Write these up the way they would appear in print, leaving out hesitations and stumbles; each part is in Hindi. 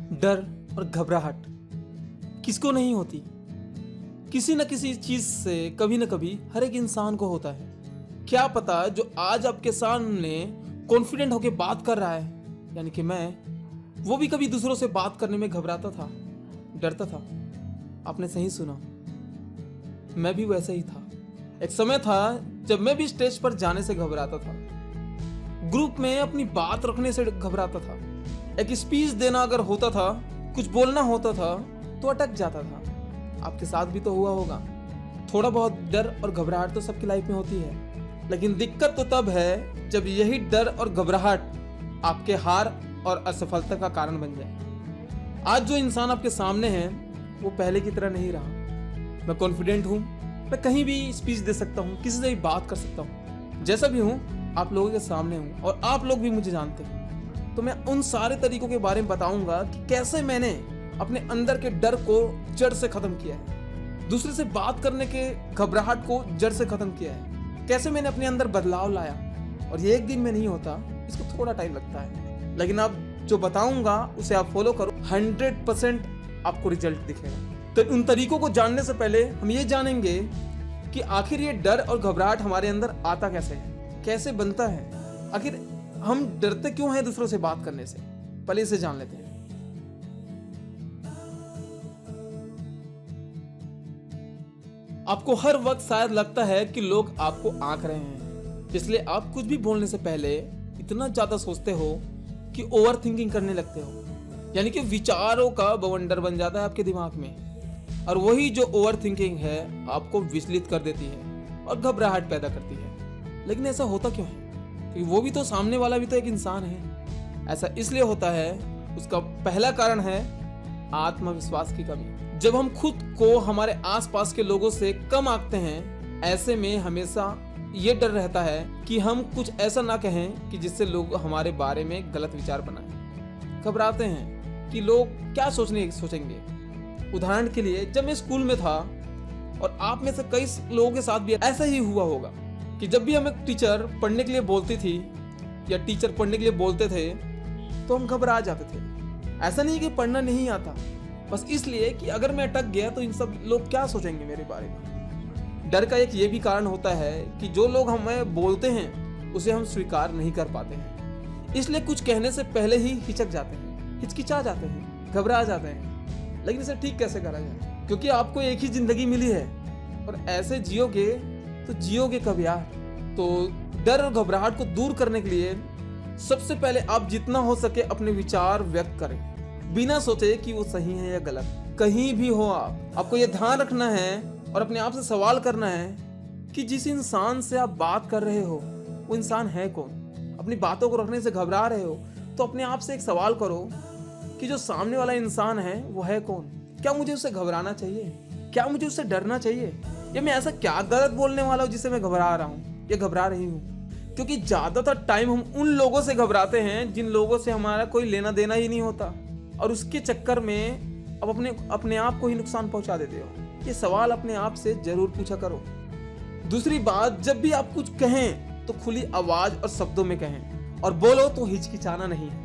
डर और घबराहट किसको नहीं होती? किसी न किसी चीज से कभी न कभी हर एक इंसान को होता है। क्या पता जो आज आपके सामने कॉन्फिडेंट होके बात कर रहा है, यानी कि मैं, वो भी कभी दूसरों से बात करने में घबराता था, डरता था। आपने सही सुना, मैं भी वैसा ही था। एक समय था जब मैं भी स्टेज पर जाने से घबराता था, ग्रुप में अपनी बात रखने से घबराता था, एक स्पीच देना अगर होता था, कुछ बोलना होता था तो अटक जाता था। आपके साथ भी तो हुआ होगा। थोड़ा बहुत डर और घबराहट तो सबकी लाइफ में होती है, लेकिन दिक्कत तो तब है जब यही डर और घबराहट आपके हार और असफलता का कारण बन जाए। आज जो इंसान आपके सामने है वो पहले की तरह नहीं रहा। मैं कॉन्फिडेंट हूँ, मैं कहीं भी स्पीच दे सकता हूँ, किसी से भी बात कर सकता हूँ, जैसा भी हूँ आप लोगों के सामने हूँ और आप लोग भी मुझे जानते हैं। तो मैं उन सारे तरीकों के बारे में बताऊंगा कि कैसे मैंने अपने अंदर के डर को जड़ से खत्म किया है, दूसरे से बात करने के घबराहट को जड़ से खत्म किया है, कैसे मैंने अपने अंदर बदलाव लाया। और ये एक दिन में नहीं होता, इसको थोड़ा टाइम लगता है, लेकिन अब जो बताऊंगा उसे आप फॉलो करो, 100% आपको रिजल्ट दिखेगा। तो उन तरीकों को जानने से पहले हम ये जानेंगे कि आखिर ये डर और घबराहट हमारे अंदर आता कैसे है, कैसे बनता है, आखिर हम डरते क्यों हैं दूसरों से बात करने से। पहले इसे जान लेते हैं। आपको हर वक्त शायद लगता है कि लोग आपको आंक रहे हैं, इसलिए आप कुछ भी बोलने से पहले इतना ज्यादा सोचते हो कि ओवर थिंकिंग करने लगते हो, यानी कि विचारों का बवंडर बन जाता है आपके दिमाग में। और वही जो ओवर थिंकिंग है आपको विचलित कर देती है और घबराहट पैदा करती है। लेकिन ऐसा होता क्यों है? क्योंकि वो भी तो, सामने वाला भी तो एक इंसान है। ऐसा इसलिए होता है, उसका पहला कारण है आत्मविश्वास की कमी। जब हम खुद को हमारे आसपास के लोगों से कम आंकते हैं, ऐसे में हमेशा ये डर रहता है कि हम कुछ ऐसा ना कहें कि जिससे लोग हमारे बारे में गलत विचार बनाएं। घबराते हैं कि लोग क्या सोचेंगे। उदाहरण के लिए, जब मैं स्कूल में था, और आप में से कई लोगों के साथ भी ऐसा ही हुआ होगा कि जब भी हमें टीचर पढ़ने के लिए बोलती थी या टीचर पढ़ने के लिए बोलते थे तो हम घबरा जाते थे। ऐसा नहीं कि पढ़ना नहीं आता, बस इसलिए कि अगर मैं अटक गया तो इन सब लोग क्या सोचेंगे मेरे बारे में। डर का एक ये भी कारण होता है कि जो लोग हमें बोलते हैं उसे हम स्वीकार नहीं कर पाते हैं, इसलिए कुछ कहने से पहले ही हिचक जाते हैं, हिचकिचा जाते हैं, घबरा जाते हैं। लेकिन इसे ठीक कैसे करा जाए? क्योंकि आपको एक ही जिंदगी मिली है और ऐसे जियोगे तो जियोगे कब यार। तो डर और घबराहट को दूर करने के लिए सबसे पहले आप जितना हो सके अपने विचार व्यक्त करें, बिना सोचे कि वो सही है या गलत। कहीं भी हो आपको ये ध्यान रखना है और अपने आप से सवाल करना है कि जिस इंसान से आप बात कर रहे हो वो इंसान है कौन। अपनी बातों को रखने से घबरा रहे हो तो अपने आप से एक सवाल करो कि जो सामने वाला इंसान है वो है कौन। क्या मुझे उससे घबराना चाहिए? क्या मुझे उससे डरना चाहिए? या मैं ऐसा क्या गलत बोलने वाला हूँ जिससे मैं घबरा रहा हूँ या घबरा रही हूँ? क्योंकि ज्यादातर टाइम हम उन लोगों से घबराते हैं जिन लोगों से हमारा कोई लेना देना ही नहीं होता, और उसके चक्कर में अब अपने आप को ही नुकसान पहुंचा देते हो। ये सवाल अपने आप से जरूर पूछा करो। दूसरी बात, जब भी आप कुछ कहें तो खुली आवाज और शब्दों में कहें, और बोलो तो हिचकिचाना नहीं है,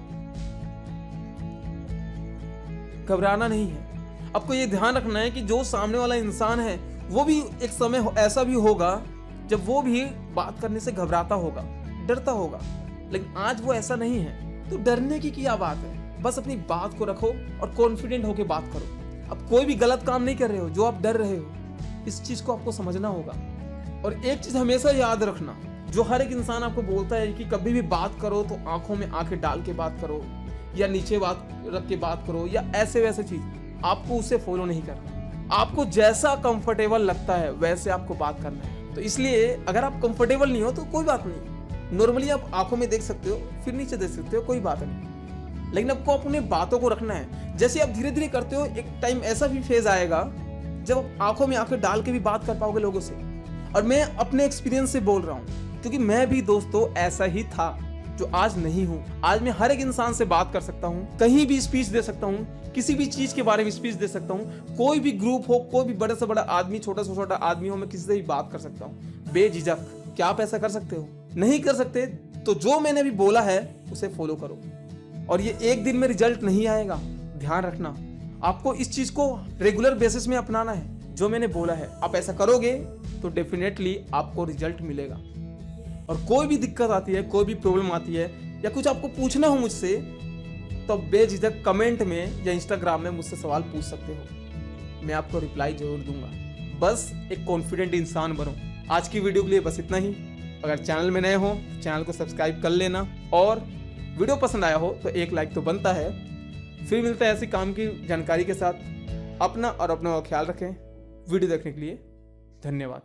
घबराना नहीं है। आपको ये ध्यान रखना है कि जो सामने वाला इंसान है वो भी एक समय ऐसा भी होगा जब वो भी बात करने से घबराता होगा, डरता होगा, लेकिन आज वो ऐसा नहीं है। तो डरने की क्या बात है? बस अपनी बात को रखो और कॉन्फिडेंट होकर बात करो। अब कोई भी गलत काम नहीं कर रहे हो जो आप डर रहे हो, इस चीज को आपको समझना होगा। और एक चीज हमेशा याद रखना, जो हर एक इंसान आपको बोलता है कि कभी भी बात करो तो आंखों में आंखें डाल के बात करो, या नीचे बात रख के बात करो, या ऐसे वैसे चीज, आपको उसे फॉलो नहीं करना। आपको जैसा कंफर्टेबल लगता है वैसे आपको बात करना है। तो इसलिए अगर आप कंफर्टेबल नहीं हो तो कोई बात नहीं, नॉर्मली आप आंखों में देख सकते हो, फिर नीचे देख सकते हो, कोई बात नहीं। लेकिन आपको अपने बातों को रखना है। जैसे आप धीरे धीरे करते हो, एक टाइम ऐसा भी फेज आएगा जब आप आंखों में आंखें डाल के भी बात कर पाओगे लोगों से। और मैं अपने एक्सपीरियंस से बोल रहा हूँ, क्योंकि मैं भी दोस्तों ऐसा ही था, जो आज नहीं हूँ। आज मैं हर एक इंसान से बात कर सकता हूँ, कहीं भी स्पीच दे सकता हूँ, किसी भी चीज के बारे में स्पीच दे सकता हूँ। कोई भी ग्रुप हो, कोई भी बड़ा से बड़ा आदमी, छोटा से छोटा आदमी हो, मैं किसी से भी बात कर सकता हूँ बेझिझक। क्या आप ऐसा कर सकते हो? नहीं कर सकते तो जो मैंने अभी बोला है उसे फॉलो करो। और ये एक दिन में रिजल्ट नहीं आएगा, ध्यान रखना, आपको इस चीज को रेगुलर बेसिस में अपनाना है। जो मैंने बोला है आप ऐसा करोगे तो डेफिनेटली आपको रिजल्ट मिलेगा। और कोई भी दिक्कत आती है, कोई भी प्रॉब्लम आती है या कुछ आपको पूछना हो मुझसे, तो बेझिझक कमेंट में या इंस्टाग्राम में मुझसे सवाल पूछ सकते हो, मैं आपको रिप्लाई जरूर दूंगा। बस एक कॉन्फिडेंट इंसान बनो। आज की वीडियो के लिए बस इतना ही। अगर चैनल में नए हो तो चैनल को सब्सक्राइब कर लेना, और वीडियो पसंद आया हो तो एक लाइक तो बनता है। फिर मिलता है ऐसी काम की जानकारी के साथ। अपना और अपनों का ख्याल रखें। वीडियो देखने के लिए धन्यवाद।